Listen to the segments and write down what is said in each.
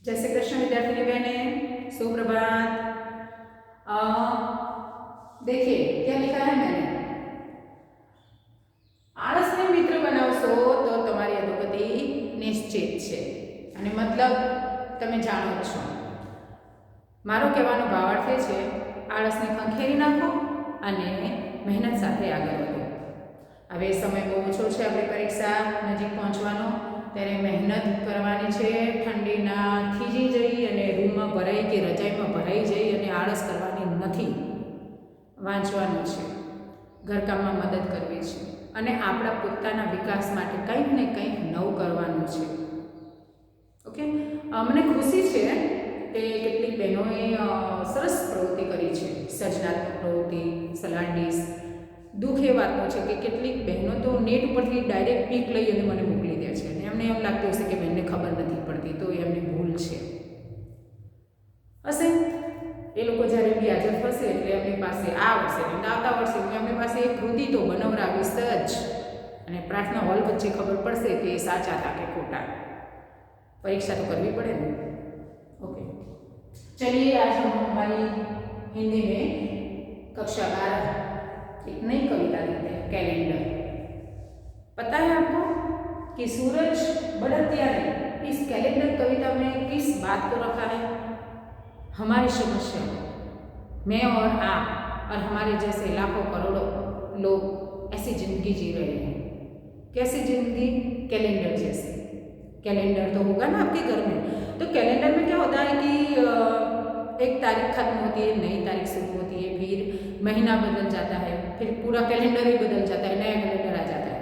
जय श्री कृष्ण विद्यार्थी बहने, सुप्रभात। देखिए क्या लिखा है मैंने। आळसने मित्र बनावशो तो तमारी अधोगति निश्चित छे। અને મતલબ તમે જાણો જ છો। મારો કહેવાનો ભાવાર્થ એ છે આળસને ખંખેરી નાખો અને મહેનત સાથે આગળ વધો। હવે સમય બહુ ઓછો છે, આપણે પરીક્ષા નજીક પહોંચવાનો, ત્યારે મહેનત કરવાની છે। ઠંડીના થીજી જઈ અને રૂમમાં ભરાઈ કે રજાઈમાં ભરાઈ જઈ અને આળસ કરવાની નથી। વાંચવાનું છે, ઘરકામમાં મદદ કરવી છે અને આપણા પોતાના વિકાસ માટે કંઈક ને કંઈક નવું કરવાનું છે। ઓકે, મને ખુશી છે કે કેટલીક બહેનોએ સરસ પ્રવૃત્તિ કરી છે, સર્જનાત્મક પ્રવૃત્તિ, સલાડ ડીશ। દુઃખ એ વાતનું છે કે કેટલીક બહેનો તો નેટ ઉપરથી ડાયરેક્ટ પીક લઈ અને મને મોકલી દે છે અને એમને એમ લાગતું હશે કે બહેનને ખબર નથી પડતી, તો એમની ભૂલ છે હશે। એ લોકો જ્યારે બી હાજર થશે એટલે એમની પાસે આ વર્ષે અને આવતા વર્ષે હું એમની પાસે એક કૃતિ તો બનાવરાવીશ જ અને પ્રાર્થના હોલ વચ્ચે ખબર પડશે કે એ સાચા હતા કે ખોટા। परीक्षा तो करनी पड़े ना। ओके, चलिए आज हम हमारी हिंदी में कक्षा 12 एक नई कविता देते हैं, कैलेंडर। पता है आपको कि सूरज बढ़तिया ने इस कैलेंडर कविता में किस बात को रखा है? हमारी समस्या, मैं और आप और हमारे जैसे लाखों करोड़ों लोग ऐसी जिंदगी जी रहे हैं। कैसी जिंदगी? कैलेंडर जैसे। कैलेंडर तो होगा ना आपके घर में, तो कैलेंडर में क्या होता है कि एक तारीख खत्म होती है, नई तारीख शुरू होती है, फिर महीना बदल जाता है, फिर पूरा कैलेंडर ही बदल जाता है, नया कैलेंडर आ जाता है,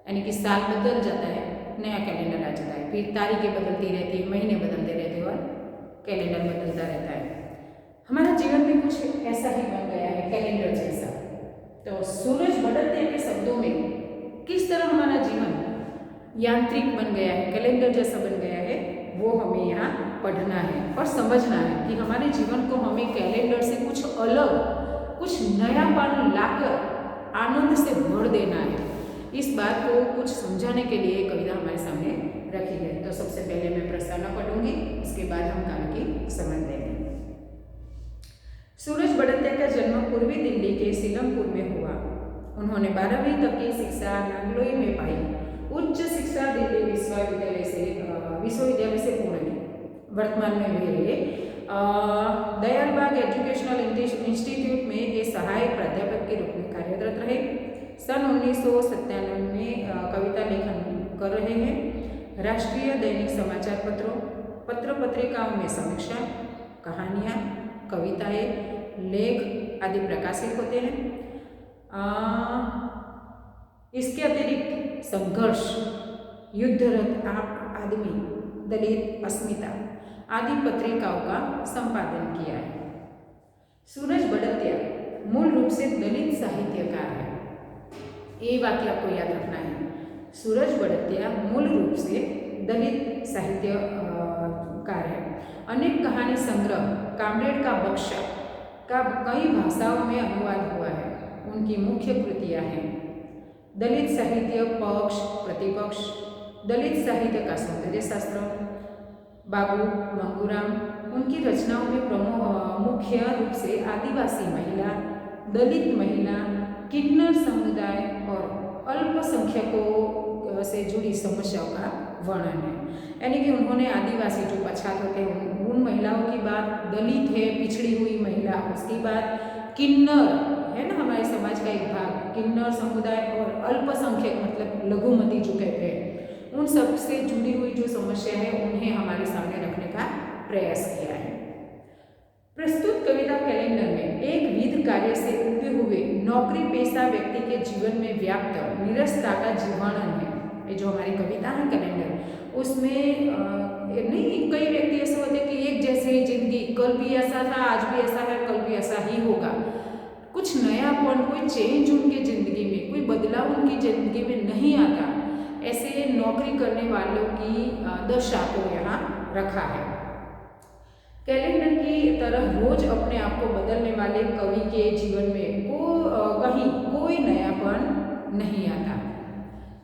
यानी कि साल बदल जाता है, नया कैलेंडर आ जाता है, फिर तारीखें बदलती रहती है, महीने बदलते रहते हैं और कैलेंडर बदलता रहता है। हमारा जीवन में कुछ ऐसा ही बन गया है, कैलेंडर जैसा। तो सूरज बढ़ते के शब्दों में किस तरह हमारा जीवन यांत्रिक बन गया है, कैलेंडर जैसा बन गया है, वो हमें यहाँ पढ़ना है और समझना है कि हमारे जीवन को हमें कैलेंडर से कुछ अलग, कुछ नयापन लाकर आनंद से भर देना है। इस बात को कुछ समझाने के लिए कविता हमारे सामने रखी है। तो सबसे पहले मैं प्रस्तावना पढ़ूंगी, उसके बाद हम काम की समझ लेंगे। सूरज बढ़तिया का जन्म पूर्वी दिल्ली के सीलमपुर में हुआ। उन्होंने 12वीं तक की शिक्षा नांगलोई में पाई। उच्च शिक्षा दिल्ली विश्वविद्यालय से पूर्ण की। वर्तमान में वे दयालबाग एजुकेशनल इंस्टीट्यूट में एक सहायक प्राध्यापक के रूप में कार्यरत रहे। सन 1997 में कविता लेखन कर रहे हैं। राष्ट्रीय दैनिक समाचार पत्रों, पत्र पत्रिकाओं में समीक्षा, कहानियाँ, कविताएं, लेख आदि प्रकाशित होते हैं। इसके अतिरिक्त संघर्ष, युद्धरत आदमी, दलित अस्मिता आदि पत्रिकाओं का संपादन किया है। सूरज बढ़तिया मूल रूप से दलित साहित्यकार है, ये वाक्य आपको याद रखना है। सूरज बढ़तिया मूल रूप से दलित साहित्यकार है। अनेक कहानी संग्रह कामरेड का बक्शा का कई भाषाओं में अनुवाद हुआ है। उनकी मुख्य कृतियाँ हैं दलित साहित्य पक्ष प्रतिपक्ष, दलित साहित्य का सौंदर्य शास्त्र, बाबू मंगूराम। उनकी रचनाओं में मुख्य रूप से आदिवासी महिला, दलित महिला, किन्नर समुदाय और अल्पसंख्यकों से जुड़ी समस्याओं का वर्णन है। यानी कि उन्होंने आदिवासी जो पछात होते हैं उन महिलाओं की बात, दलित है पिछड़ी हुई महिला, उसकी बात, किन्नर है ना हमारे समाज का एक भाग, किन्नर समुदाय और अल्पसंख्यक मतलब लघुमती जो कहते हैं, उन सब से जुड़ी हुई जो समस्या है उन्हें हमारे सामने रखने का प्रयास किया है। प्रस्तुत कविता कैलेंडर में एक विध कार्य से उठे हुए नौकरी पेशा व्यक्ति के जीवन में व्याप्त निरस्ता का जीवनन है। ये जो हमारी कविता है कैलेंडर, उसमें नहीं कई व्यक्ति ऐसे होते हैं कि एक जैसे ही जिंदगी, कल भी ऐसा था, आज भी ऐसा है, कल भी ऐसा ही होगा। कुछ नयापन, कोई चेंज उनकी ज़िंदगी में, कोई बदलाव उनकी ज़िंदगी में नहीं आता। ऐसे नौकरी करने वालों की दशा को यहाँ रखा है। कैलेंडर की तरह रोज अपने आप को बदलने वाले कवि के जीवन में कहीं कोई नयापन नहीं आता।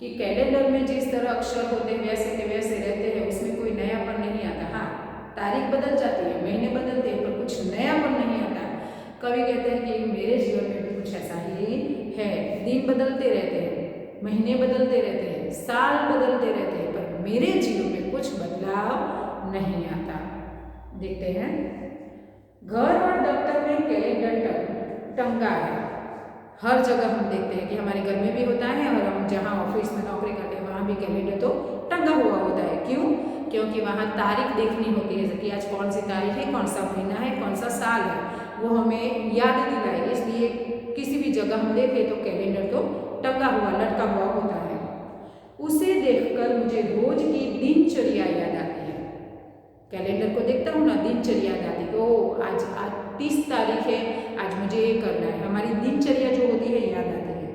कि कैलेंडर में जिस तरह अक्षर होते वैसे के वैसे रहते हैं, उसमें कोई नयापन नहीं आता। हाँ, तारीख बदल जाती है, महीने बदलते हैं, पर कुछ नयापन नहीं आता। कवि कहते हैं कि मेरे जीवन में भी कुछ ऐसा ही है। दिन बदलते रहते हैं, महीने बदलते रहते हैं, साल बदलते रहते हैं, पर मेरे जीवन में कुछ बदलाव नहीं आता। देखते हैं, घर और दफ्तर में कैलेंडर टंगा है। हर जगह हम देखते हैं कि हमारे घर में भी होता है और हम जहाँ ऑफिस में नौकरी करते हैं वहाँ भी कैलेंडर तो टंगा हुआ होता है। क्यों? क्योंकि वहाँ तारीख देखनी होती है कि आज कौन सी तारीख है, कौन सा महीना है, कौन सा साल है, वो हमें याद दिलाए। इसलिए किसी भी जगह हम देखें तो कैलेंडर तो टंगा हुआ, लटका हुआ होता है। उसे देखकर मुझे रोज की दिनचर्या याद आती है। कैलेंडर को देखता हूँ ना, दिनचर्या याद आती है। ओ आज 30 तारीख है, आज मुझे ये करना है। हमारी दिनचर्या जो होती है याद आती है।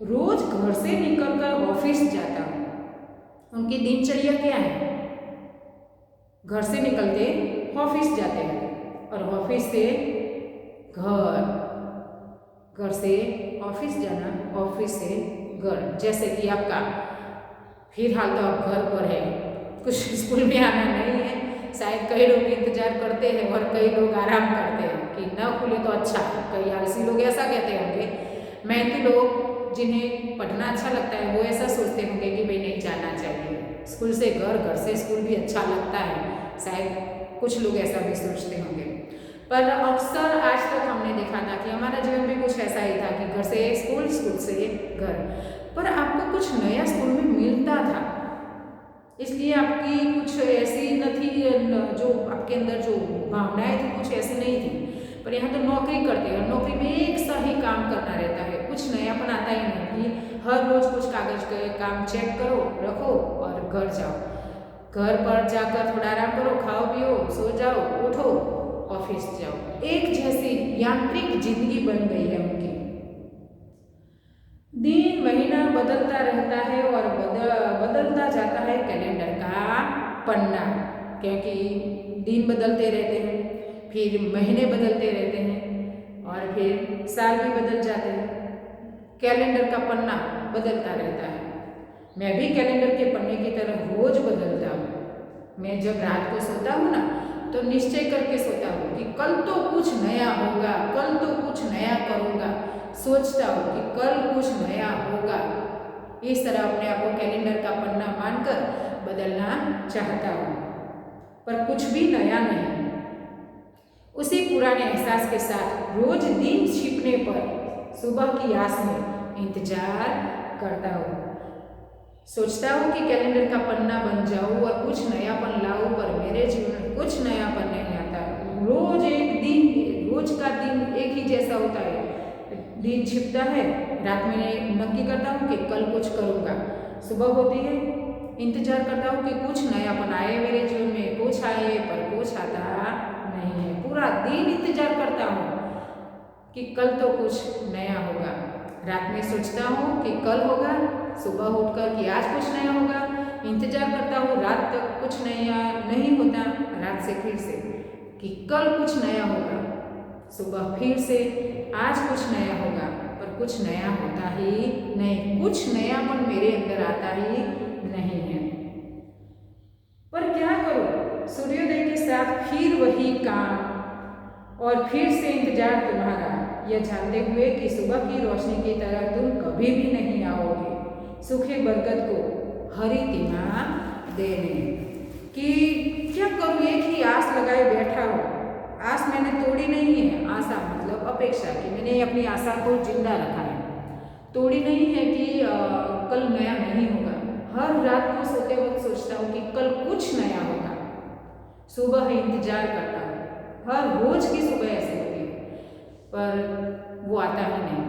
रोज घर से निकलकर ऑफिस जाता हूँ। उनकी दिनचर्या क्या है? घर से निकलते ऑफिस जाते हैं और ऑफिस से घर, घर से ऑफिस जाना, ऑफिस से घर। जैसे कि आपका फिलहाल तो आप घर पर है, कुछ स्कूल में आना नहीं है। शायद कई लोग इंतजार करते हैं और कई लोग आराम करते हैं कि न खुले तो अच्छा। कई आलसी लोग ऐसा कहते होंगे। मेहनती लोग जिन्हें पढ़ना अच्छा लगता है वो ऐसा सोचते होंगे कि भाई नहीं जाना चाहिए। स्कूल से घर, घर से स्कूल भी अच्छा लगता है। शायद कुछ लोग ऐसा भी सोचते होंगे, पर अक्सर आज तक हमने देखा था कि हमारा जीवन भी कुछ ऐसा ही था कि घर से स्कूल, स्कूल से घर। पर आपको कुछ नया स्कूल में मिलता था, इसलिए आपकी कुछ ऐसी न थी, जो आपके अंदर जो भावनाएं थी कुछ ऐसी नहीं थी। पर यहाँ तो नौकरी करते हैं, नौकरी में एक सा ही काम करना रहता है, कुछ नयापन आता ही नहीं कि हर रोज कुछ कागज के काम चेक करो, रखो और घर जाओ। घर पर जाकर थोड़ा आराम करो, खाओ पियो, सो जाओ, उठो, ऑफिस जाओ। एक जैसी यांत्रिक जिंदगी बन गई है उनकी। दिन महीना बदलता रहता है और बदलता जाता है कैलेंडर का पन्ना, क्योंकि दिन बदलते रहते हैं, फिर महीने बदलते रहते हैं और फिर साल भी बदल जाते हैं। कैलेंडर का पन्ना बदलता रहता है। मैं भी कैलेंडर के पन्ने की तरह रोज बदलता हूँ। मैं जब रात को सोता हूँ ना तो निश्चय करके सोता हूँ कि कल तो कुछ नया होगा, कल तो कुछ नया करूँगा। सोचता हूँ कि कल कुछ नया होगा। इस तरह अपने आप को कैलेंडर का पन्ना मानकर बदलना चाहता हूँ, पर कुछ भी नया नहीं। उसी पुराने एहसास के साथ रोज दिन छिपने पर सुबह की आस में इंतजार करता हूँ। सोचता हूँ कि कैलेंडर का पन्ना बन जाऊँ और कुछ नयापन लाऊं, पर मेरे जीवन में कुछ नयापन नहीं आता। रोज एक दिन, रोज का दिन एक ही जैसा होता है। दिन छिपता है, रात में नक्की करता हूँ कि कल कुछ करूँगा। सुबह होती है, इंतजार करता हूँ कि कुछ नयापन आए मेरे जीवन में, कुछ आए, पर कुछ आता नहीं है। पूरा दिन इंतजार करता हूँ कि कल तो कुछ नया होगा। रात में सोचता हूँ कि कल होगा, सुबह उठकर कि आज कुछ नया होगा। इंतजार करता हूँ, रात तक कुछ नया नहीं होता। रात से फिर से कि कल कुछ नया होगा, सुबह फिर से आज कुछ नया होगा, पर कुछ नया होता ही नहीं। कुछ नयापन मेरे अंदर आता ही नहीं है। पर क्या करूँ, सूर्योदय के साथ फिर वही काम और फिर से इंतजार तुम्हारा, यह जानते हुए कि सुबह की रोशनी की तरह तुम कभी भी नहीं आओगे सूखे बरगद को हरी तिमा देने। कि क्या करूँ, एक ही आस लगाए बैठा हो। आस मैंने तोड़ी नहीं है, आशा मतलब अपेक्षा कि मैंने अपनी आशा को जिंदा रखा है, तोड़ी नहीं है कि कल नया नहीं होगा। हर रात को सोते वक्त सोचता हूँ कि कल कुछ नया होगा। सुबह इंतजार करता हूँ, हर रोज की सुबह ऐसी होती है, पर वो आता ही नहीं।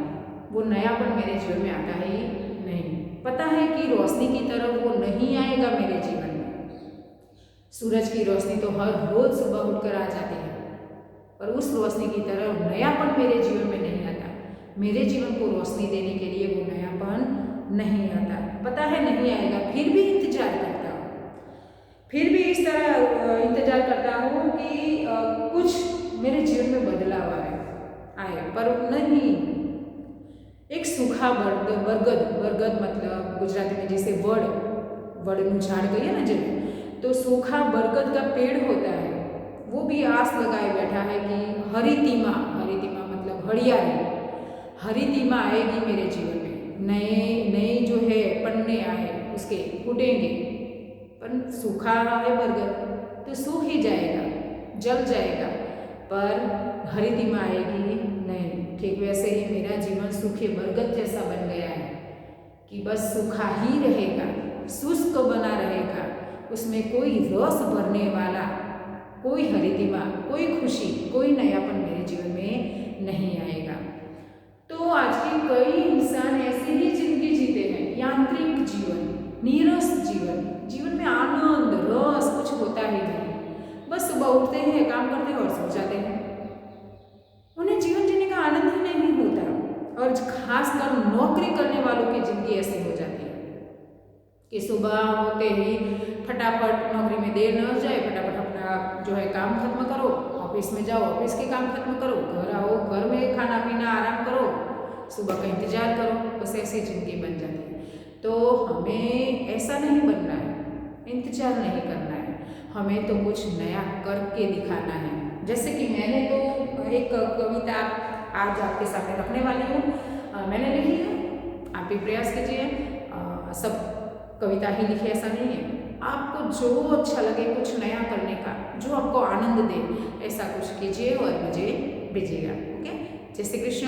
वो नयापन मेरे जीवन में आता ही नहीं। पता है कि रोशनी की तरह वो नहीं आएगा मेरे जीवन में। सूरज की रोशनी तो हर रोज सुबह उठकर आ जाती है, पर उस रोशनी की तरह नयापन मेरे जीवन में नहीं आता। मेरे जीवन को रोशनी देने के लिए वो नयापन नहीं आता। पता है नहीं आएगा, फिर भी इंतजार करता हूँ। फिर भी इस तरह इंतजार करता हूँ कि कुछ मेरे जीवन में बदलाव आए, पर नहीं। एक सूखा बरगद, बरगद मतलब गुजराती में जैसे वड़નું ઝાડ કહીએ ને, જે तो सूखा बरगद का पेड़ होता है, वो भी आस लगाए बैठा है कि हरितिमा, हरितिमा मतलब हरियाली, हरितिमा आएगी मेरे जीवन में, नए नए जो है पन्ने आए उसके फूटेंगे। पर सूखा है बरगद तो सूख ही जाएगा, जल जाएगा, पर हरितिमा आएगी नहीं। ठीक वैसे ही मेरा जीवन सूखे बरगद जैसा बन गया है कि बस सूखा ही रहेगा, शुष्क बना रहेगा, उसमें कोई रस भरने वाला, कोई हरितिमा, कोई खुशी, कोई नयापन मेरे जीवन में नहीं आएगा। तो आज के कई इंसान ऐसे ही जिंदगी जीते हैं, यांत्रिक जीवन, नीरस जीवन, जीवन में आनंद रस कुछ होता ही नहीं, बस सुबह उठते हैं, काम करते हैं और सो जाते हैं। उन्हें जीवन जीने का आनंद ही नहीं होता। और खासकर नौकरी करने वालों की जिंदगी ऐसी हो जाती है कि सुबह होते ही फटाफट नौकरी में देर न हो जाए, फटाफट अपना जो है काम खत्म करो, ऑफिस में जाओ, ऑफिस के काम खत्म करो, घर आओ, घर में खाना पीना आराम करो, सुबह का इंतजार करो, बस ऐसी जिंदगी बन जाती है। तो हमें ऐसा नहीं बनना है, इंतजार नहीं करना है, हमें तो कुछ नया करके दिखाना है। जैसे कि मैंने तो एक कविता आज आपके सामने रखने वाली हूँ, मैंने लिखी है, आप भी प्रयास कीजिए। सब कविता ही लिखे ऐसा नहीं है, आपको जो अच्छा लगे कुछ नया करने का, जो आपको आनंद दे, ऐसा कुछ कीजिए और मुझे भेजिएगा। ओके, जय श्री कृष्ण।